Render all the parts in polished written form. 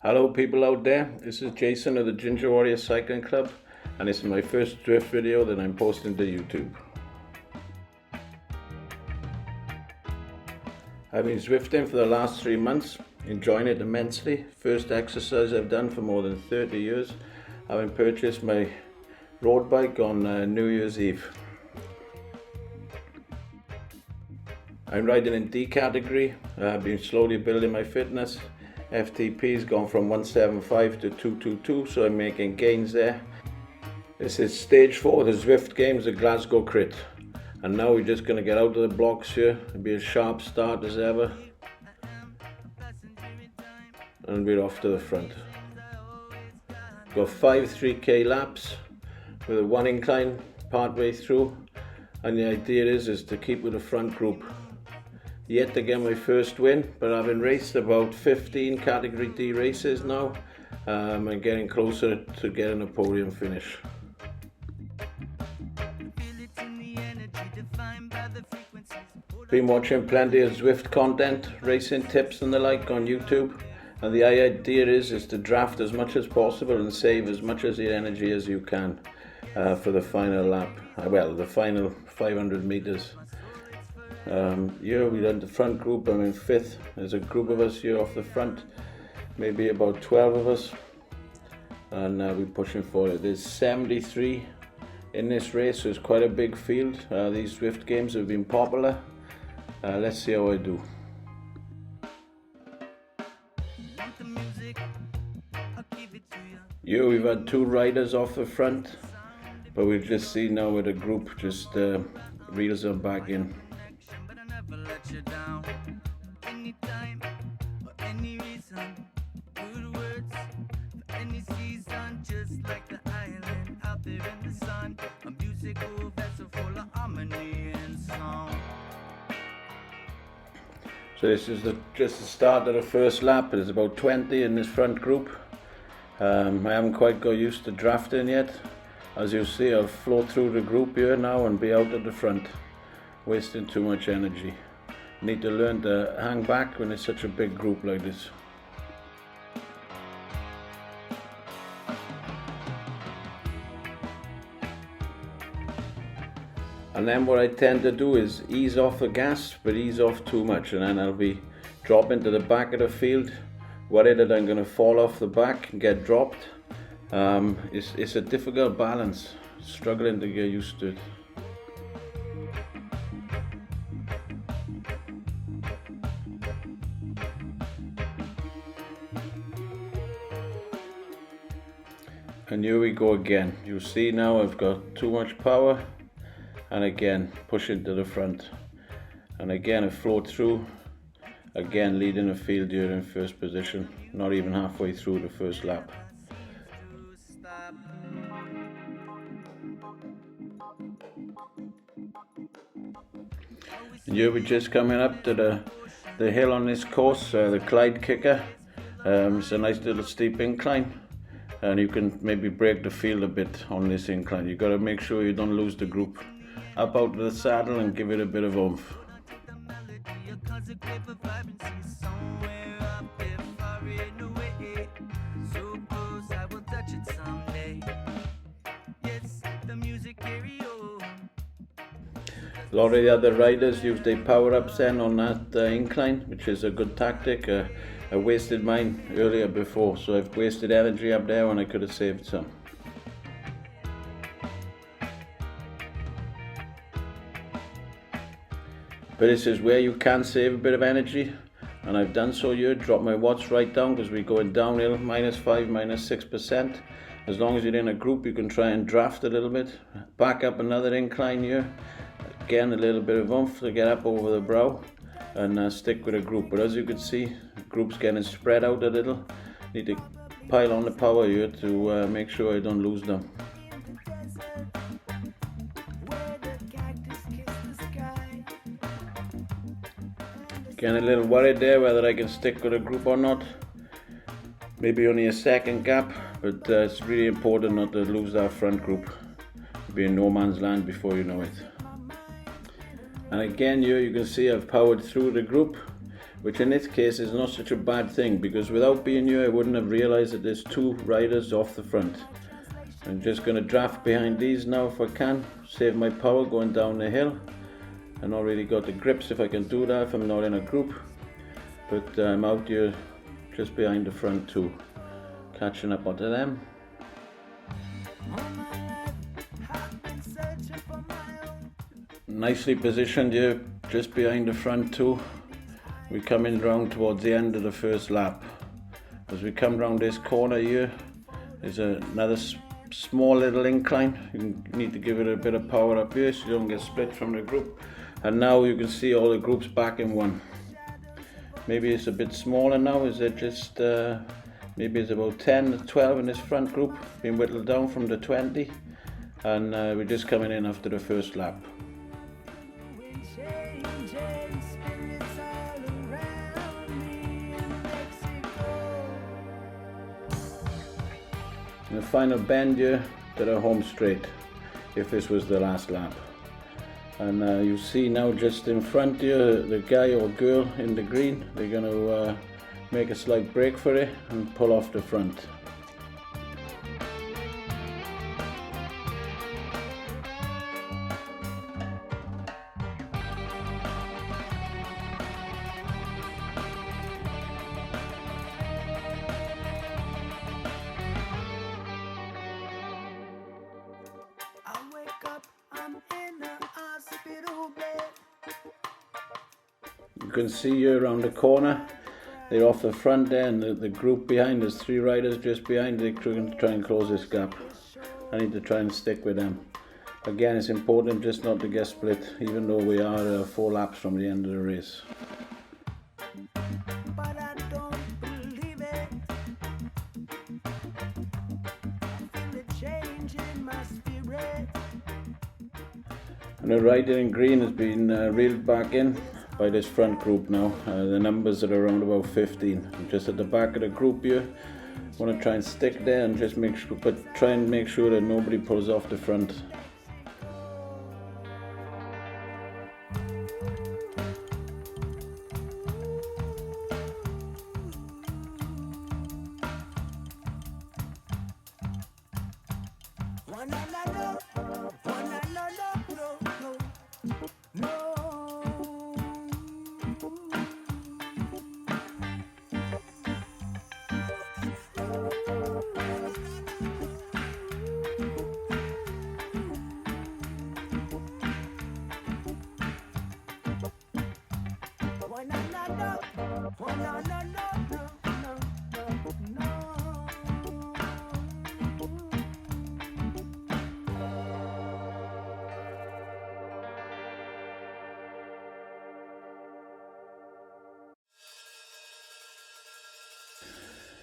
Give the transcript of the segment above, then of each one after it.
Hello people out there, this is Jason of the Ginger Warrior Cycling Club and this is my first Zwift video that I'm posting to YouTube. I've been Zwifting for the last 3 months, enjoying it immensely. First exercise I've done for more than 30 years, having purchased my road bike on New Year's Eve. I'm riding in D category. I've been slowly building my fitness. FTP's gone from 175 to 222, so I'm making gains there. This is stage 4 of the Zwift games at Glasgow Crit. And now we're just going to get out of the blocks here. It'll be a sharp start as ever. And we're off to the front. Got 5 3k laps with a 1 incline part way through. And the idea is to keep with the front group. Yet to get my first win, but I've been raced about 15 category D races now. I'm getting closer to getting a podium finish. Been watching plenty of Zwift content, racing tips and the like on YouTube, and the idea is to draft as much as possible and save as much of your energy as you can for the final lap, the final 500 meters. Here we're in the front group. I'm in 5th. There's a group of us here off the front, maybe about 12 of us, and we're pushing forward. There's 73 in this race, so it's quite a big field. These Zwift games have been popular. Let's see how I do. Here we've had 2 riders off the front, but we've just seen now with a group just reels them back in. You down anytime or any reason, good words for any season, just like the island out there in the sun, a musical vessel full of harmony and song. So this is just the start of the first lap. There's about 20 in this front group. I haven't quite got used to drafting yet. As you see, I'll flow through the group here now and be out at the front, wasting too much energy. Need to learn to hang back when it's such a big group like this. And then what I tend to do is ease off the gas, but ease off too much, and then I'll be dropping to the back of the field, worried that I'm going to fall off the back and get dropped. It's a difficult balance, struggling to get used to it. And here we go again. You see now I've got too much power, and again pushing to the front, and again I float through, again leading the field here in first position, not even halfway through the first lap. And here we're just coming up to the hill on this course, the Clyde Kicker. It's a nice little steep incline, and you can maybe break the field a bit on this incline. You've got to make sure you don't lose the group. Up out of the saddle and give it a bit of oomph. A lot of the other riders use their power-ups then on that incline, which is a good tactic. I wasted mine earlier before, so I've wasted energy up there when I could have saved some. But this is where you can save a bit of energy, and I've done so here. Drop my watts right down because we're going downhill, -5, -6%. As long as you're in a group, you can try and draft a little bit. Back up another incline here. Again, a little bit of oomph to get up over the brow, and stick with a group. But as you can see, the group's getting spread out a little. Need to pile on the power here to make sure I don't lose them. Getting a little worried there whether I can stick with a group or not. Maybe only a second gap, but it's really important not to lose that front group. Be in no man's land before you know it. And again here you can see I've powered through the group. which in this case is not such a bad thing, because without being here I wouldn't have realised that there's two riders off the front. I'm just going to draft behind these now if I can, save my power going down the hill. I've not really got the grips if I can do that if I'm not in a group, but I'm out here just behind the front two, catching up onto them. Nicely positioned here, just behind the front two. We're coming round towards the end of the first lap. As we come round this corner here, there's another small little incline. You need to give it a bit of power up here so you don't get split from the group. And now you can see all the groups back in one. Maybe it's a bit smaller now. Is it just maybe it's about 10 to 12 in this front group, being whittled down from the 20, and we're just coming in after the first lap. In the final bend here to the home straight, if this was the last lap. And you see now just in front here, the guy or girl in the green, they're going to make a slight break for it and pull off the front. You can see here around the corner, they're off the front there, and the group behind, there's three riders just behind. They're going to try and close this gap. I need to try and stick with them. Again, it's important just not to get split, even though we are 4 laps from the end of the race. And the rider in green has been reeled back in by this front group now. The numbers are around about 15. I'm just at the back of the group here. I want to try and stick there and just make sure, but try and make sure that nobody pulls off the front.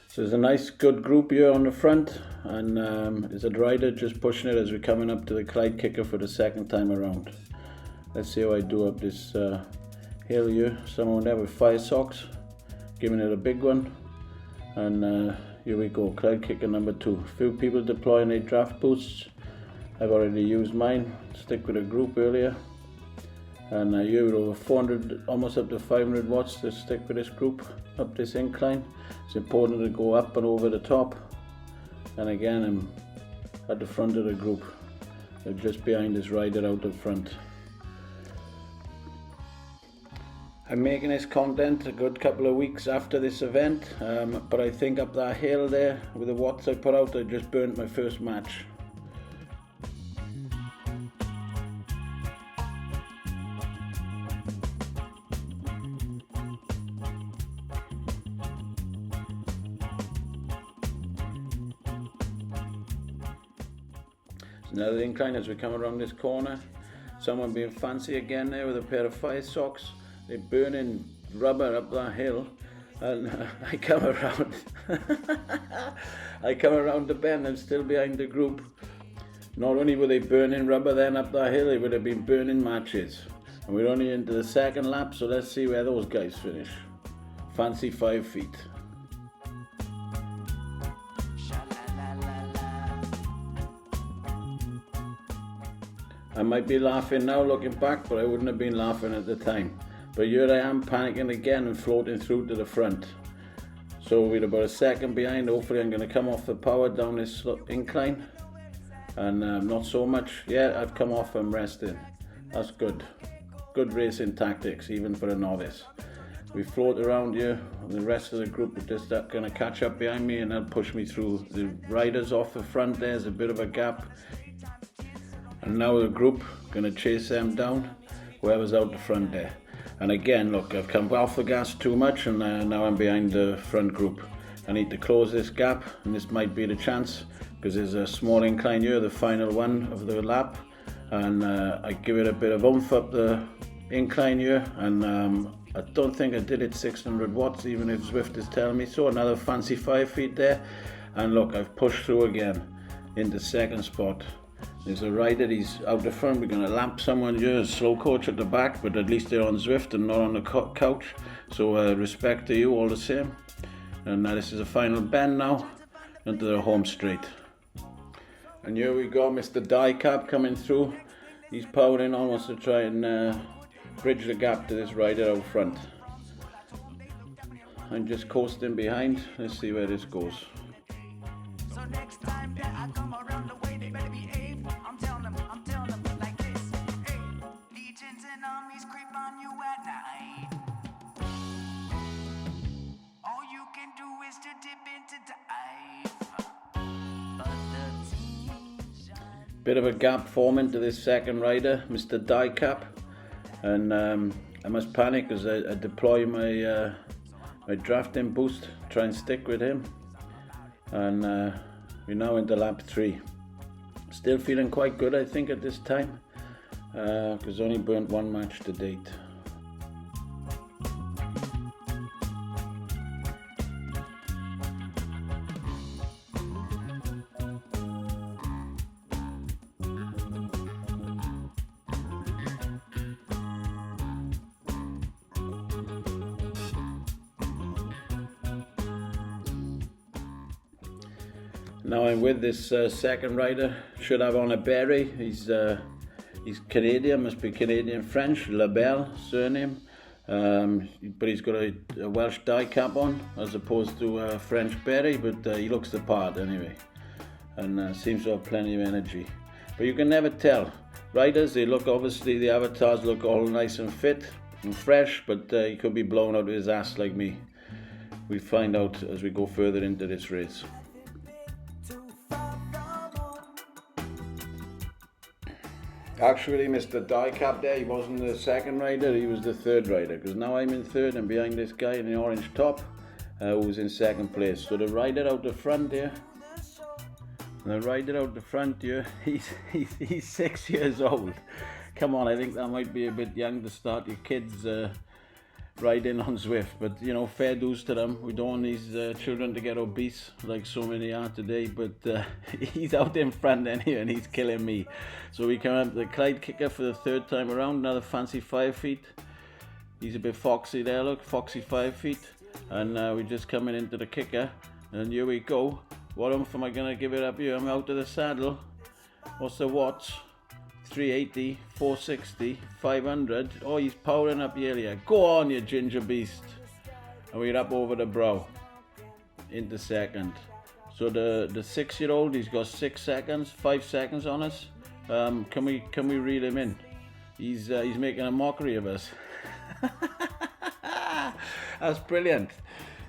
So there's a nice good group here on the front, and there's a rider just pushing it as we're coming up to the Clyde Kicker for the second time around. Let's see how I do up this hill here. Someone there with 5 socks, giving it a big one, and here we go, Clyde Kicker number 2. Few people deploying their draft boosts. I've already used mine, stick with a group earlier, and here we're over 400, almost up to 500 watts to stick with this group up this incline. It's important to go up and over the top, and again I'm at the front of the group. They're just behind this rider out up front. I'm making this content a good couple of weeks after this event, but I think up that hill there with the watts I put out, I just burnt my first match. Another incline as we come around this corner. Someone being fancy again there with a pair of 5 socks. They're burning rubber up that hill, and I come around. I come around the bend. I'm still behind the group. Not only were they burning rubber then up that hill, they would have been burning matches. And we're only into the second lap, so let's see where those guys finish. Fancy 5 feet. I might be laughing now looking back, but I wouldn't have been laughing at the time. But here I am panicking again and floating through to the front. So we're about a second behind. Hopefully I'm going to come off the power down this incline. And not so much. Yeah, I've come off, I'm resting. That's good. Good racing tactics, even for a novice. We float around here, the rest of the group are just going to catch up behind me and they'll push me through. The riders off the front, there's a bit of a gap. And now the group, going to chase them down, whoever's out the front there. And again, look, I've come off the gas too much and now I'm behind the front group. I need to close this gap, and this might be the chance, because there's a small incline here, the final one of the lap. And I give it a bit of oomph up the incline here, and I don't think I did it 600 watts, even if Zwift is telling me so. Another fancy 5 feet there, and look, I've pushed through again into second spot. There's a rider, he's out the front. We're going to lap someone here, a slow coach at the back, but at least they're on Zwift and not on the couch, so respect to you all the same. And this is a final bend now into the home straight. And here we go, Mr. Dai Cap coming through. He's powering on, wants to try and bridge the gap to this rider out front. I'm just coasting behind. Let's see where this goes. So next time that I come around the way, they better behave. I'm telling them like this. Hey, legions and armies creep on you at night. All you can do is to dip into dive. But the team shine. Bit of a gap forming to this second rider, Mr. Dai Cap. And I must panic as I deploy my my drafting boost, try and stick with him. And we're now into lap 3. Still feeling quite good, I think, at this time, because only burnt 1 match to date. Now I'm with this second rider. Should have on a Beret. He's Canadian, must be Canadian French, Labelle surname, but he's got a Welsh Dai Cap on as opposed to a French Beret, but he looks the part anyway, and seems to have plenty of energy. But you can never tell. Riders, they look, obviously the avatars look all nice and fit and fresh, but he could be blown out of his ass like me. We'll find out as we go further into this race. Actually, Mr. Dai Cap there, he wasn't the second rider, he was the third rider, because now I'm in third and behind this guy in the orange top, who was in second place. So the rider out the front here, he's 6 years old. Come on, I think that might be a bit young to start your kids riding on Zwift, but you know, fair dues to them. We don't want these children to get obese like so many are today, but he's out in front anyway and he's killing me. So we come up the Clyde Kicker for the third time around, another fancy 5 feet. He's a bit foxy there, look, foxy 5 feet. And we're just coming into the kicker, and here we go. What oomph am I gonna give it up here? I'm out of the saddle. What's the watts? 380, 460, 500. Oh, he's powering up the area. Go on, you ginger beast. And we're up over the brow into second. So the 6-year-old, he's got 6 seconds, 5 seconds on us. Can we reel him in? He's making a mockery of us. That's brilliant.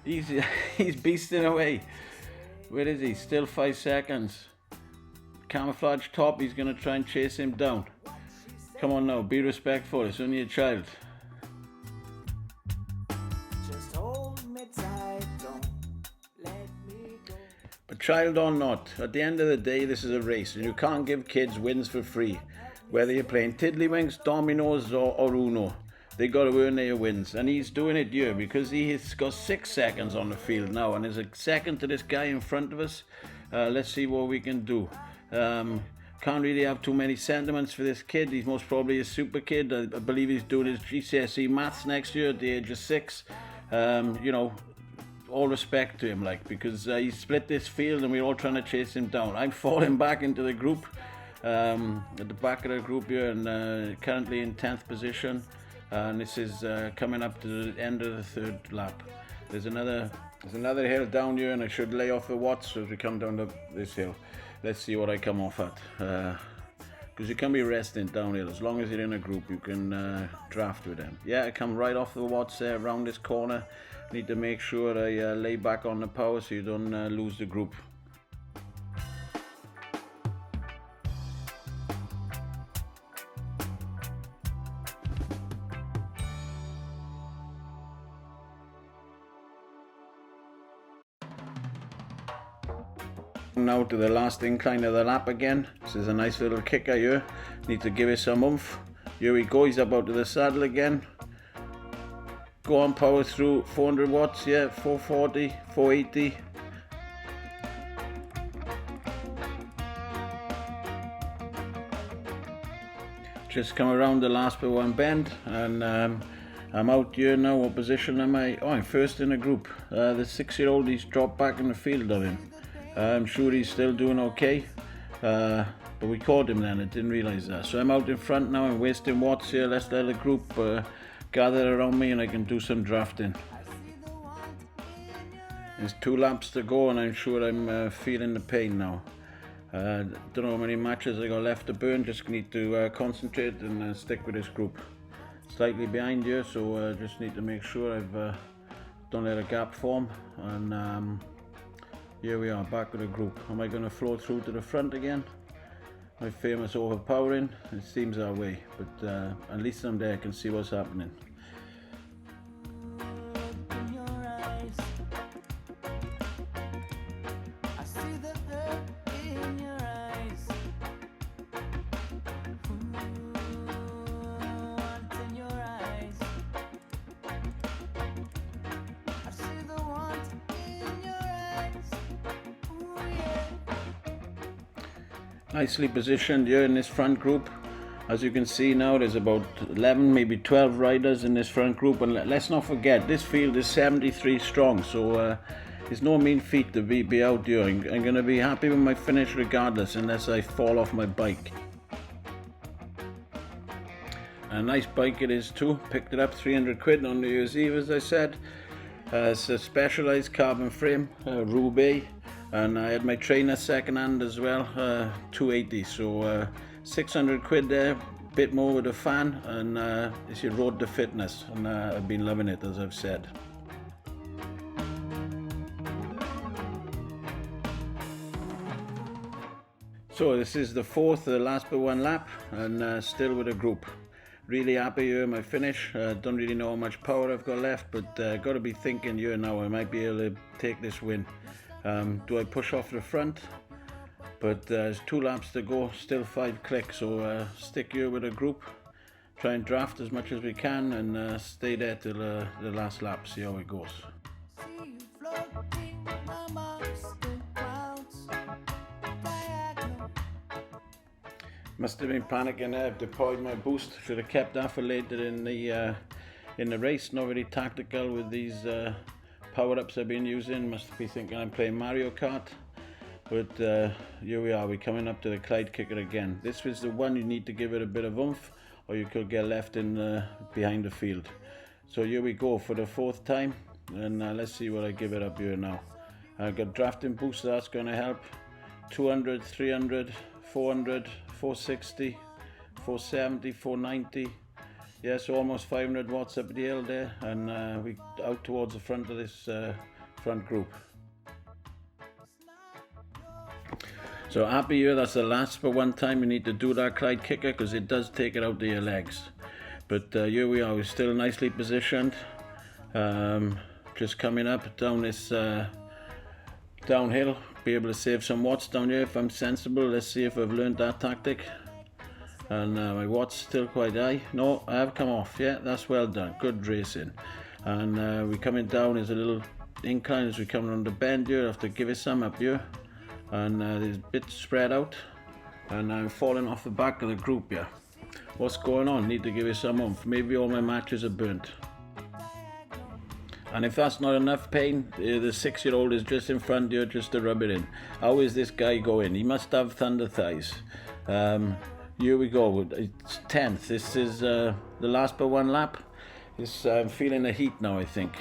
He's beasting away. Where is he? Still 5 seconds. Camouflage top, he's going to try and chase him down. Come on now, be respectful, it's only a child. Just hold me tight, don't let me go. But child or not, at the end of the day, this is a race, and you can't give kids wins for free. Whether you're playing tiddlywinks, dominoes, or Uno, they got to earn their wins. And he's doing it here because he's got 6 seconds on the field now, and there's a second to this guy in front of us. Let's see what we can do. Can't really have too many sentiments for this kid. He's most probably a super kid. I believe he's doing his GCSE maths next year at the age of 6. You know, all respect to him, like, because he split this field and we're all trying to chase him down. I'm falling back into the group, at the back of the group here, and currently in 10th position. and this is coming up to the end of the third lap. There's another hill down here, and I should lay off the watts as we come down this hill. Let's see what I come off at, because you can be resting downhill. As long as you're in a group, you can draft with them. Yeah, I come right off the watts there around this corner. Need to make sure I lay back on the power so you don't lose the group. Now to the last incline of the lap again. This is a nice little kicker here. Need to give it some oomph. Here we go, he's up out to the saddle again. Go on, power through. 400 watts, yeah, 440, 480. Just come around the last bit one bend, and I'm out here now. What position am I? Oh, I'm first in a group. The 6-year-old, he's dropped back in the field of him. I'm sure he's still doing okay, but we caught him then. I didn't realize that. So I'm out in front now. I'm wasting watts here. Let's let the group gather around me and I can do some drafting. There's 2 laps to go, and I'm sure I'm feeling the pain now. Don't know how many matches I got left to burn. Just need to concentrate and stick with this group. Slightly behind here, so just need to make sure I've don't let a gap form. And here we are, back with the group. Am I going to flow through to the front again? My famous overpowering? It seems that way, but at least I'm there, I can see what's happening. Nicely positioned here in this front group. As you can see now, there's about 11, maybe 12 riders in this front group, and let's not forget this field is 73 strong, so it's no mean feat to be out here. I'm going to be happy with my finish regardless, unless I fall off my bike. A nice bike it is too. Picked it up 300 quid on New Year's Eve, as I said. It's a specialized carbon frame, Roubaix. And I had my trainer second hand as well, 280, so 600 quid there, bit more with a fan, and it's your road to fitness, and I've been loving it, as I've said. So this is the fourth, the last but one lap, and still with a group. Really happy here, my finish. Don't really know how much power I've got left, but got to be thinking here now I might be able to take this win. Do I push off the front? But there's 2 laps to go, still 5 clicks, so stick here with a group, try and draft as much as we can, and stay there till the last lap, see how it goes. Must have been panicking there. I've deployed my boost, should have kept that for later in the race. Not very tactical with these power-ups I've been using. Must be thinking I'm playing Mario Kart. But here we are, we're coming up to the Clyde Kicker again. This was the one you need to give it a bit of oomph, or you could get left in behind the field. So here we go for the 4th time, and let's see what I give it up here now. I've got drafting boost, that's going to help. 200, 300, 400, 460, 470, 490. Yeah, so almost 500 watts up the hill there, and we out towards the front of this front group. So happy here, that's the last for one time you need to do that Clyde Kicker, because it does take it out of your legs. But here we are, we're still nicely positioned. Just coming up down this downhill, be able to save some watts down here if I'm sensible. Let's see if I've learned that tactic. And my watts still quite high. No, I have come off. Yeah, that's well done. Good racing. And we're coming down. There's a little incline as we come around the bend here. I have to give it some up here. And there's a bit spread out. And I'm falling off the back of the group here. What's going on? Need to give it some oomph. Maybe all my matches are burnt. And if that's not enough pain, the 6-year-old is just in front here just to rub it in. How is this guy going? He must have thunder thighs. Here we go, it's 10th. This is the last but one lap. I'm feeling the heat now, I think.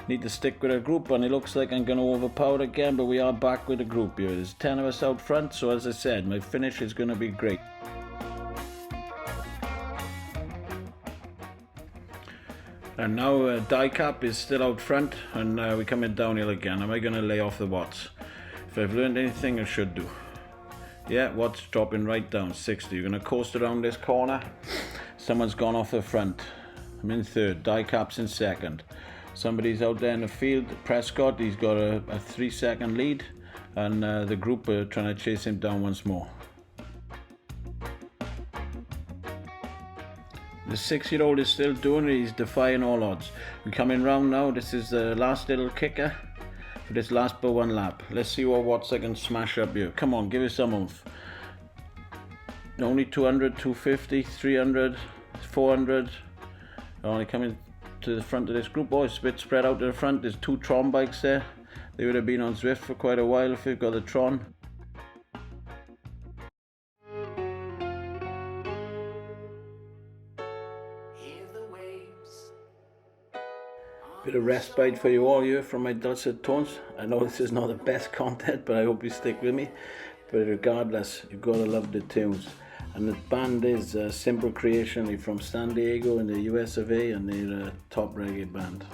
Need to stick with a group, and it looks like I'm going to overpower again, but we are back with a group here. There's 10 of us out front, so as I said, my finish is going to be great. And now Dai Cap is still out front, and we're coming downhill again. Am I going to lay off the watts? If I've learned anything, I should do. Yeah, watts dropping right down, 60. You're going to coast around this corner. Someone's gone off the front. I'm in third, Dai Cap's in second. Somebody's out there in the field, Prescott, he's got a 3-second lead, and the group are trying to chase him down once more. The 6-year-old is still doing it, he's defying all odds. We're coming round now, this is the last little kicker for this last but one lap. Let's see what watts I can smash up here. Come on, give us some oomph. Only 200, 250, 300, 400. Only coming to the front of this group. Oh, it's a bit spread out to the front. There's 2 Tron bikes there. They would have been on Zwift for quite a while if they've got the Tron. Bit of respite for you all here from my dulcet tones. I know this is not the best content, but I hope you stick with me. But regardless, you've got to love the tunes. And the band is Simple Creation. They're from San Diego in the US of A, and they're a top reggae band.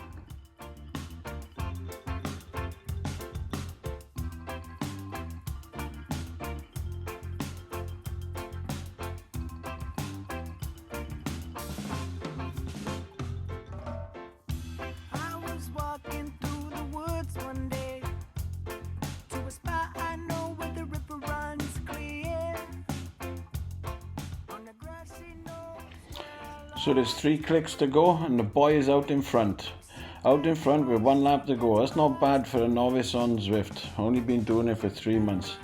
I was walking through the woods one day to a spot I know where the river runs clear. On the grassy knoll. So there's 3 clicks to go, and the boy is out in front. Out in front with 1 lap to go. That's not bad for a novice on Zwift. Only been doing it for 3 months.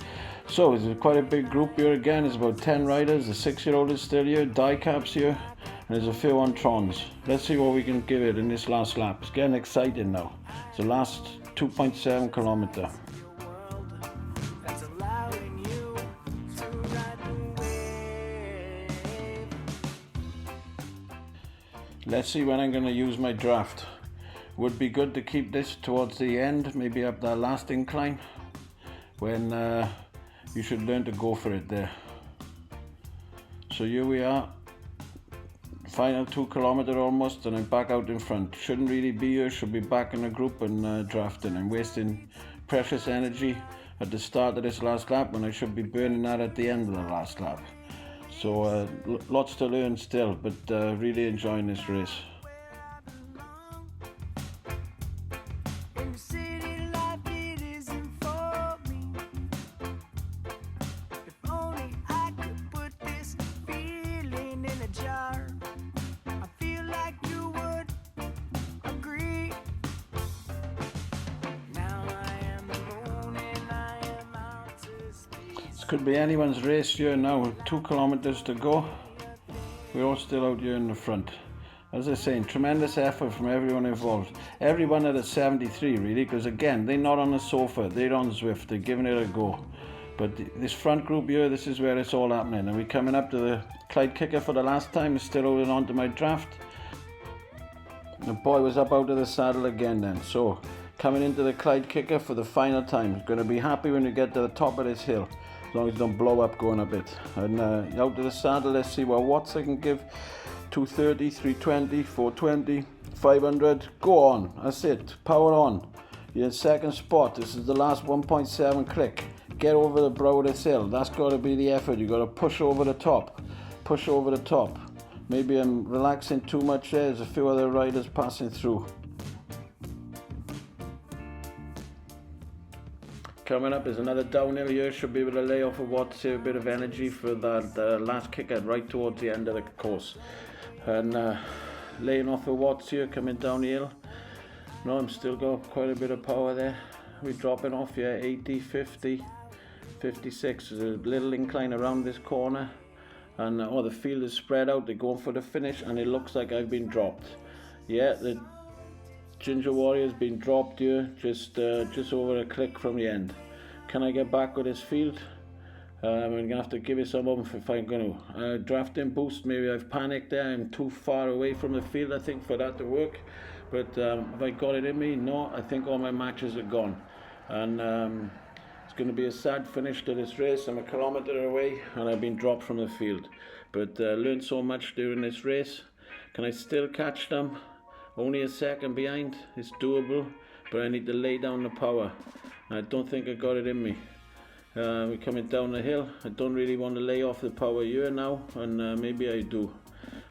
So it's quite a big group here again. There's about 10 riders. The 6-year-old is still here. Dai Cap's here. And there's a few on Trons. Let's see what we can give it in this last lap. It's getting exciting now. It's the last 2.7 kilometer. That's allowing you to ride the wave. Let's see when I'm going to use my draft. Would be good to keep this towards the end, maybe up that last incline, when you should learn to go for it there. So here we are, final 2 kilometer almost, and I'm back out in front. Shouldn't really be here, should be back in a group and drafting. I'm wasting precious energy at the start of this last lap when I should be burning that at the end of the last lap. So lots to learn still, but really enjoying this race. In the city life, it isn't for me. If only I could put this feeling in a jar. I feel like you would agree. Now I am alone and I am out to sea. This could be anyone's race here now, with 2 kilometers to go. We're all still out here in the front. As I was saying, tremendous effort from everyone involved. Everyone at a 73 really, because again, they're not on the sofa, they're on Zwift, they're giving it a go. But this front group here, this is where it's all happening. And we're coming up to the Clyde Kicker for the last time, still holding on to my draft. The boy was up out of the saddle again then. So, coming into the Clyde Kicker for the final time. Going to be happy when we get to the top of this hill, as long as it don't blow up going a bit. And out to the saddle, let's see what watts I can give. 230, 320, 420, 500, go on, that's it, power on. You're in second spot, this is the last 1.7 click. Get over the brow of this hill, that's got to be the effort. You got to push over the top, push over the top. Maybe I'm relaxing too much there, there's a few other riders passing through. Coming up is another downhill here, should be able to lay off a watt, save a bit of energy for that last kicker right towards the end of the course. And laying off the watts here, coming downhill. No, I'm still got quite a bit of power there. We're dropping off, yeah, 80, 50, 56. There's a little incline around this corner. And the field is spread out, they're going for the finish, and it looks like I've been dropped. Yeah, the Ginger Warrior's been dropped here, just over a click from the end. Can I get back with this field? I'm going to have to give it some oomph if I'm going to. Drafting boost, maybe I've panicked there. I'm too far away from the field, I think, for that to work. But have I got it in me? No, I think all my matches are gone. And it's going to be a sad finish to this race. I'm a kilometre away and I've been dropped from the field. But learned so much during this race. Can I still catch them? Only a second behind. It's doable, but I need to lay down the power. I don't think I got it in me. We're coming down the hill. I don't really want to lay off the power here now, and maybe I do.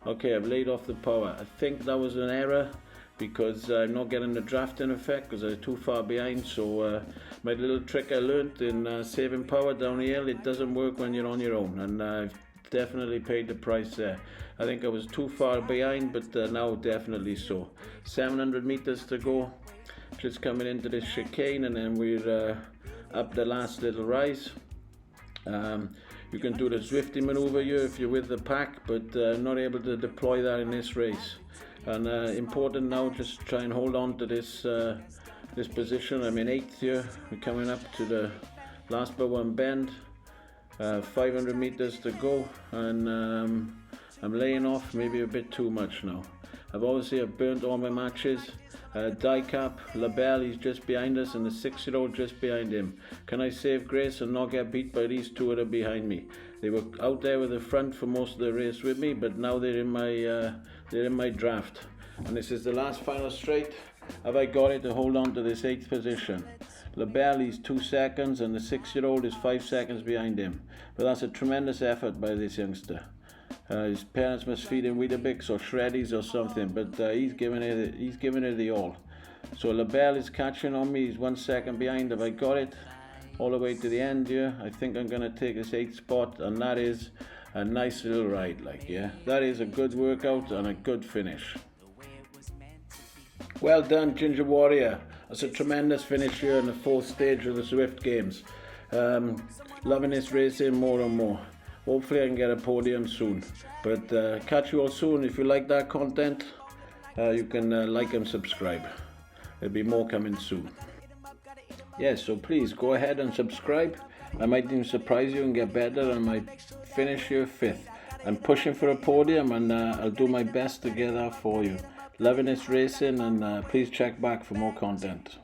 Okay, I've laid off the power. I think that was an error because I'm not getting the drafting effect because I'm too far behind. So my little trick I learned in saving power down the hill, it doesn't work when you're on your own, and I've definitely paid the price there. I think I was too far behind, but now definitely so. 700 meters to go. Just coming into this chicane, and then we're up the last little rise. You can do the Zwifty Manoeuvre here if you're with the pack, but not able to deploy that in this race. And important now, just try and hold on to this this position. I'm in 8th here. We're coming up to the last but one bend. 500 meters to go, and I'm laying off maybe a bit too much now. I've obviously burnt all my matches. Dai Cap, Labelle, he's just behind us, and the 6-year-old just behind him. Can I save grace and not get beat by these two that are behind me? They were out there with the front for most of the race with me, but now they're in my draft. And this is the last final straight. Have I got it to hold on to this 8th position? Labelle, he's 2 seconds, and the 6-year-old is 5 seconds behind him. But that's a tremendous effort by this youngster. His parents must feed him Weetabix or Shreddies or something, but he's giving it the all. So Labelle is catching on me. He's 1 second behind. Have I got it all the way to the end here? I think I'm gonna take this 8th spot, and that is a nice little ride. Like, yeah, that is a good workout and a good finish. Well done, Ginger Warrior. That's a tremendous finish here in the 4th stage of the Zwift Games. Loving this racing more and more. Hopefully I can get a podium soon. But catch you all soon. If you like that content, you can like and subscribe. There'll be more coming soon. Yes, so please go ahead and subscribe. I might even surprise you and get better, and I might finish here 5th. I'm pushing for a podium, and I'll do my best to get that for you. Loving this racing, and please check back for more content.